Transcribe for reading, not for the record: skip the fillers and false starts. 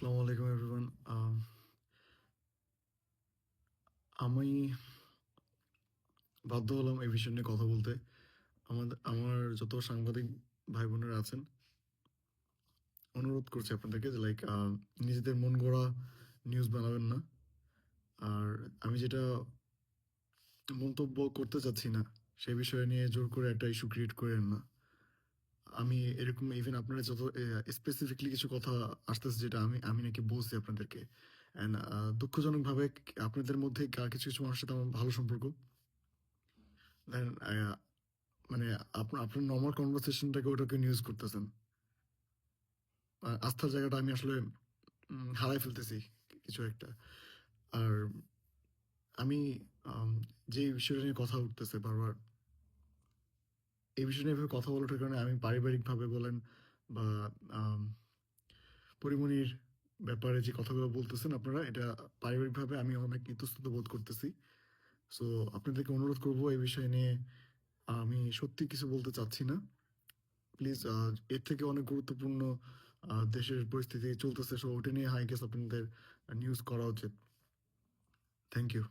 আসসালামু আলাইকুম এভরিওয়ান। আমি বাধ্য হলাম এই বিষয় নিয়ে কথা বলতে। আমার যত সাংবাদিক ভাই বোনেরা আছেন, অনুরোধ করছি আপনাদেরকে যে নিজেদের মন গড়া নিউজ বানাবেন না। আর আমি যেটা মন্তব্য করতে চাচ্ছি না, সেই বিষয় নিয়ে জোর করে একটা ইস্যু ক্রিয়েট করেন না। আমি এরকম ইভেন আপনারা যত স্পেসিফিকলি কিছু কথা আসতেছে যেটা আমি আমি নাকি বলছি আপনাদেরকে। অ্যান্ড দুঃখজনকভাবে আপনাদের মধ্যে কিছু, কিছু মানুষের সাথে আমার ভালো সম্পর্ক। দেন মানে আপনার নরমাল কনভারসেশনটাকে ওটাকে নিউজ করতেছেন। আস্থার জায়গাটা আমি আসলে হারাই ফেলতেছি কিছু একটা। আর আমি আম যে বিষয়টা নিয়ে কথা উঠতেছে বারবার, এই বিষয় নিয়ে এভাবে কথা বলাটার কারণে আমি পারিবারিকভাবে বলেন বা আম পরিমণির ব্যাপারে যে কথাগুলো বলতেছেন আপনারা, এটা পারিবারিকভাবে আমি অনেক ইতস্তত বোধ করতেছি। সো আপনাদেরকে অনুরোধ করব এই বিষয় নিয়ে আমি সত্যি কিছু বলতে চাচ্ছি না। প্লিজ এর থেকে অনেক গুরুত্বপূর্ণ দেশের পরিস্থিতি চলতেছে, সো ওটা নিয়ে আই গেস আপনাদের নিউজ করা উচিত। Thank you.